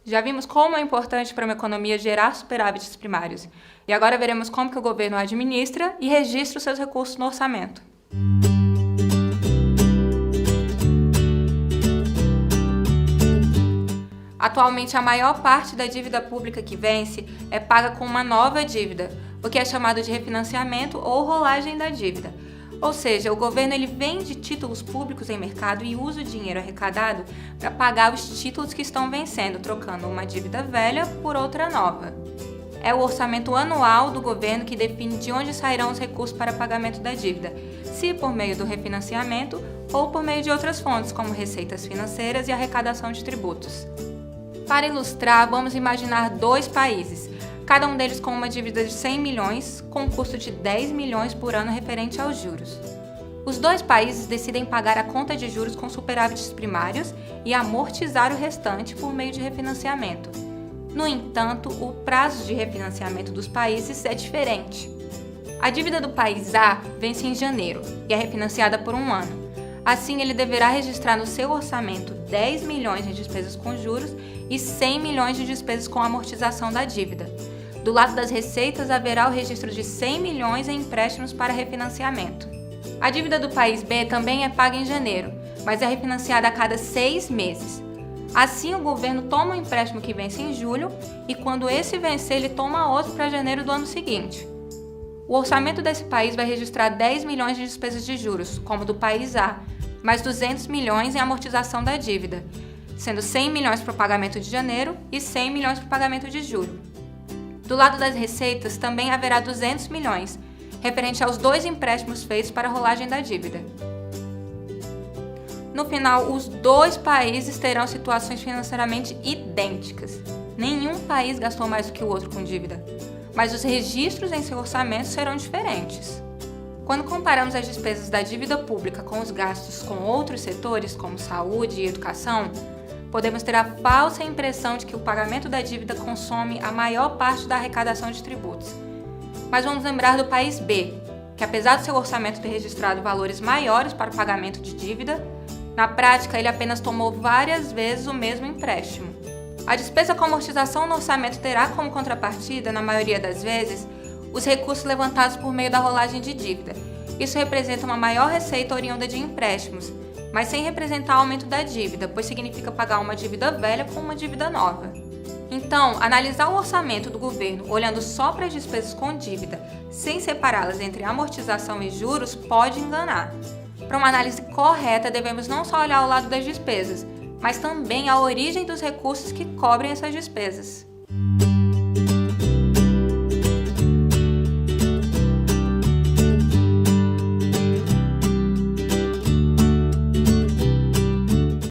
Já vimos como é importante para uma economia gerar superávites primários. E agora veremos como que o governo administra e registra os seus recursos no orçamento. Atualmente, a maior parte da dívida pública que vence é paga com uma nova dívida, o que é chamado de refinanciamento ou rolagem da dívida. Ou seja, o governo vende títulos públicos em mercado e usa o dinheiro arrecadado para pagar os títulos que estão vencendo, trocando uma dívida velha por outra nova. É o orçamento anual do governo que define de onde sairão os recursos para pagamento da dívida, se por meio do refinanciamento ou por meio de outras fontes, como receitas financeiras e arrecadação de tributos. Para ilustrar, vamos imaginar dois países, cada um deles com uma dívida de 100 milhões, com um custo de 10 milhões por ano referente aos juros. Os dois países decidem pagar a conta de juros com superávites primários e amortizar o restante por meio de refinanciamento. No entanto, o prazo de refinanciamento dos países é diferente. A dívida do país A vence em janeiro e é refinanciada por um ano. Assim, ele deverá registrar no seu orçamento 10 milhões de despesas com juros e 100 milhões de despesas com amortização da dívida. Do lado das receitas, haverá o registro de 100 milhões em empréstimos para refinanciamento. A dívida do país B também é paga em janeiro, mas é refinanciada a cada 6 meses. Assim, o governo toma um empréstimo que vence em julho e, quando esse vencer, ele toma outro para janeiro do ano seguinte. O orçamento desse país vai registrar 10 milhões de despesas de juros, como do país A, mais 200 milhões em amortização da dívida, sendo 100 milhões para o pagamento de janeiro e 100 milhões para o pagamento de julho. Do lado das receitas, também haverá 200 milhões, referente aos dois empréstimos feitos para a rolagem da dívida. No final, os dois países terão situações financeiramente idênticas. Nenhum país gastou mais do que o outro com dívida, mas os registros em seu orçamento serão diferentes. Quando comparamos as despesas da dívida pública com os gastos com outros setores, como saúde e educação, podemos ter a falsa impressão de que o pagamento da dívida consome a maior parte da arrecadação de tributos. Mas vamos lembrar do país B, que apesar do seu orçamento ter registrado valores maiores para o pagamento de dívida, na prática ele apenas tomou várias vezes o mesmo empréstimo. A despesa com amortização no orçamento terá como contrapartida, na maioria das vezes, os recursos levantados por meio da rolagem de dívida. Isso representa uma maior receita oriunda de empréstimos, mas sem representar aumento da dívida, pois significa pagar uma dívida velha com uma dívida nova. Então, analisar o orçamento do governo olhando só para as despesas com dívida, sem separá-las entre amortização e juros, pode enganar. Para uma análise correta, devemos não só olhar o lado das despesas, mas também a origem dos recursos que cobrem essas despesas.